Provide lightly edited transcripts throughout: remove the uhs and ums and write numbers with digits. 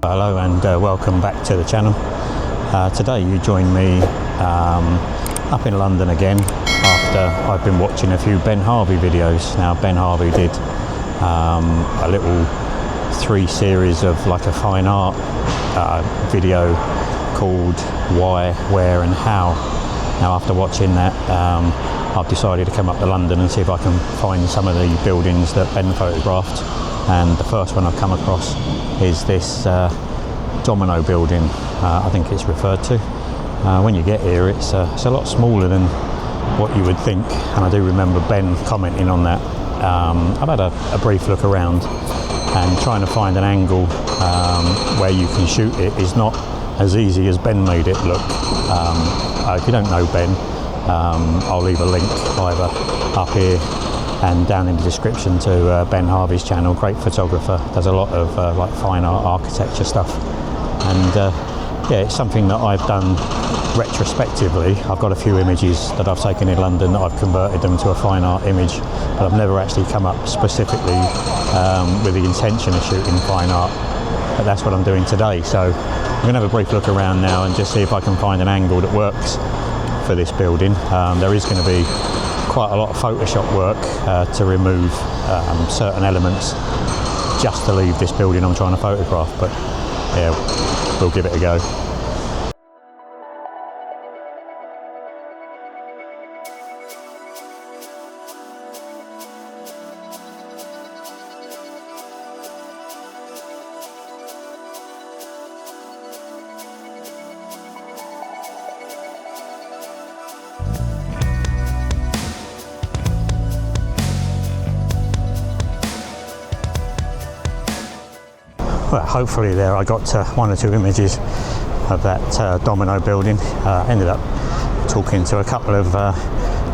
Hello and welcome back to the channel. Today you join me up in London again after I've been watching a few Ben Harvey videos. Now Ben Harvey did a little 3 series of like a fine art video called Why, Where and How. Now after watching that I've decided to come up to London and see if I can find some of the buildings that Ben photographed, and the first one I've come across is this domino building, I think it's referred to. When you get here it's a lot smaller than what you would think, and I do remember Ben commenting on that. I've had a brief look around, and trying to find an angle where you can shoot it is not as easy as Ben made it look. If you don't know Ben, I'll leave a link either up here and down in the description to Ben Harveys channel. Great photographer, does a lot of like fine art architecture stuff, and yeah, it's something that I've done retrospectively. I've got a few images that I've taken in London that I've converted them to a fine art image, but I've never actually come up specifically with the intention of shooting fine art. But that's what I'm doing today. So I'm going to have a brief look around now and just see if I can find an angle that works for this building. There is going to be quite a lot of Photoshop work to remove certain elements just to leave this building I'm trying to photograph, but yeah, we'll give it a go. Well, hopefully there I got 1 or 2 images of that domino building. Ended up talking to a couple of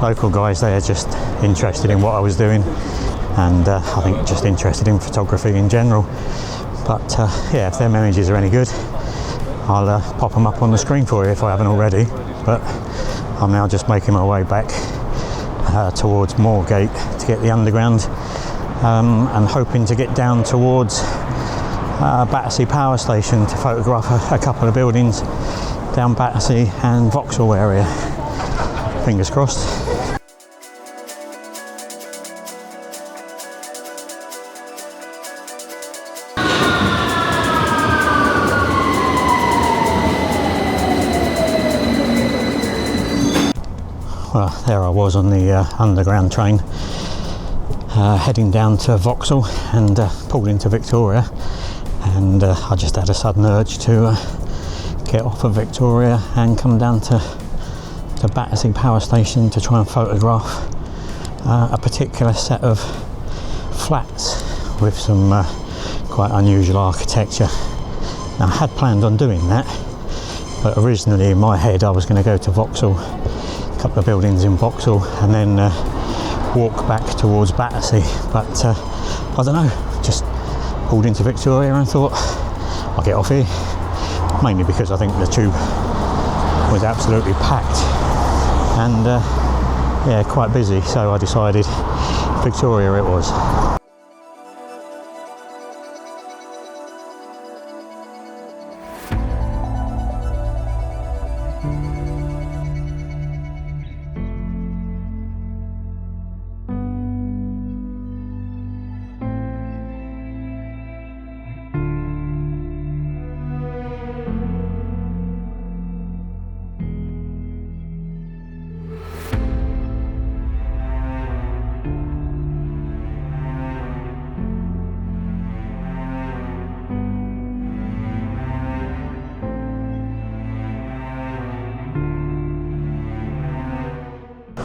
local guys. They are just interested in what I was doing, and I think just interested in photography in general. But yeah, if them images are any good, I'll pop them up on the screen for you if I haven't already. But I'm now just making my way back towards Moorgate to get the underground, and hoping to get down towards Battersea Power Station to photograph a couple of buildings down Battersea and Vauxhall area. Fingers crossed. Well, there I was on the underground train heading down to Vauxhall, and pulled into Victoria. And I just had a sudden urge to get off of Victoria and come down to the Battersea Power Station to try and photograph a particular set of flats with some quite unusual architecture. Now, I had planned on doing that, but originally in my head I was going to go to Vauxhall, a couple of buildings in Vauxhall, and then walk back towards Battersea. But I don't know, just pulled into Victoria and thought I'll get off here, mainly because I think the tube was absolutely packed and yeah, quite busy, so I decided Victoria it was.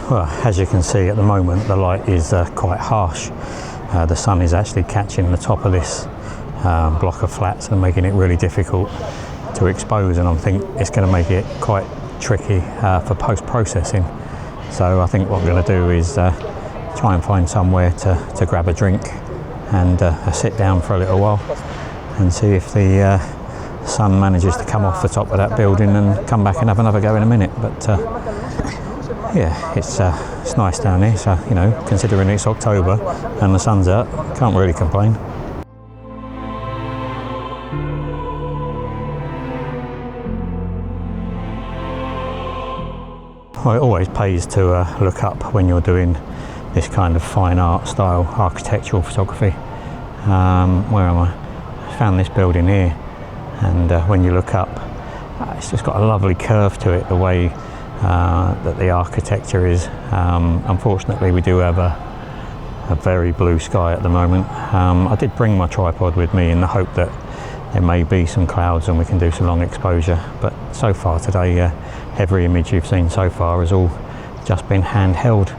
Well, as you can see at the moment, the light is quite harsh. The sun is actually catching the top of this block of flats and making it really difficult to expose, and I think it's going to make it quite tricky for post-processing. So I think what I'm going to do is try and find somewhere to grab a drink and sit down for a little while and see if the sun manages to come off the top of that building and come back and have another go in a minute. But yeah, it's nice down here, so you know, considering it's October and the sun's out, can't really complain. Well, it always pays to look up when you're doing this kind of fine art style architectural photography. Where am I? I found this building here, and when you look up, it's just got a lovely curve to it, the way that the architecture is. Unfortunately, we do have a very blue sky at the moment. I did bring my tripod with me in the hope that there may be some clouds and we can do some long exposure, but so far today, every image you've seen so far has all just been handheld.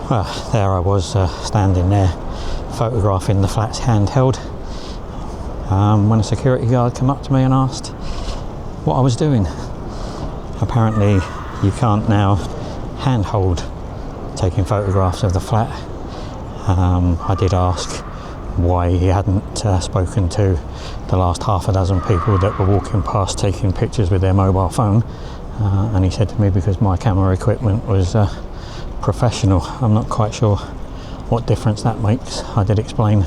Well, there I was standing there photographing the flats handheld when a security guard came up to me and asked what I was doing. Apparently you can't now handhold taking photographs of the flat. I did ask why he hadn't spoken to the last half a dozen people that were walking past taking pictures with their mobile phone, and he said to me because my camera equipment was professional. I'm not quite sure what difference that makes. I did explain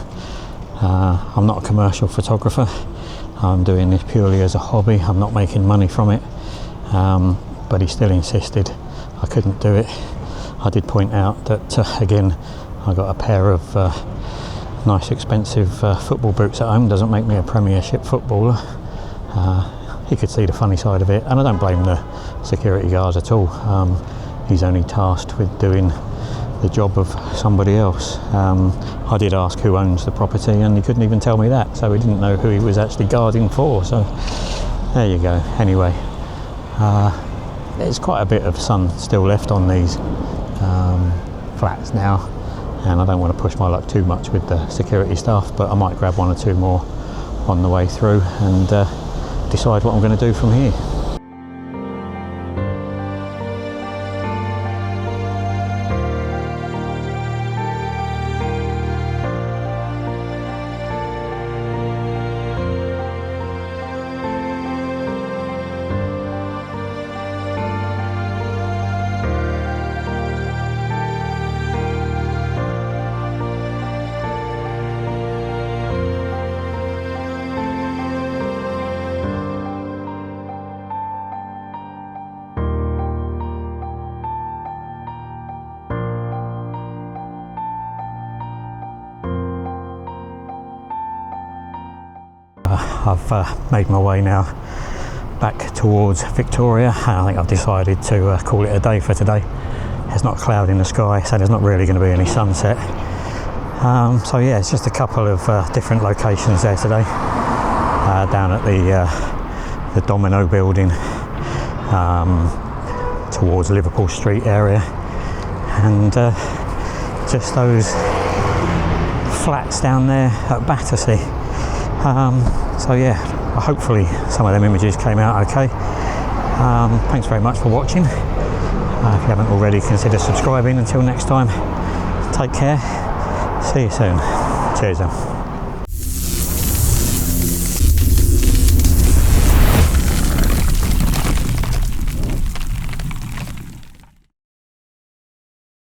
I'm not a commercial photographer. I'm doing this purely as a hobby. I'm not making money from it, but he still insisted I couldn't do it. I did point out that again, I got a pair of nice expensive football boots at home. Doesn't make me a Premiership footballer. He could see the funny side of it, and I don't blame the security guards at all. He's only tasked with doing the job of somebody else. I did ask who owns the property, and he couldn't even tell me that, so he didn't know who he was actually guarding for. So there you go. Anyway, there's quite a bit of sun still left on these flats now, and I don't want to push my luck too much with the security staff, but I might grab one or two more on the way through and decide what I'm going to do from here. I've made my way now back towards Victoria, and I think I've decided to call it a day for today. There's not a cloud in the sky, so there's not really going to be any sunset. So yeah, it's just a couple of different locations there today. Down at the Domino building towards Liverpool Street area, and just those flats down there at Battersea. So yeah, hopefully some of them images came out okay. Thanks very much for watching. If you haven't already, consider subscribing. Until next time, take care. See you soon. Cheers then.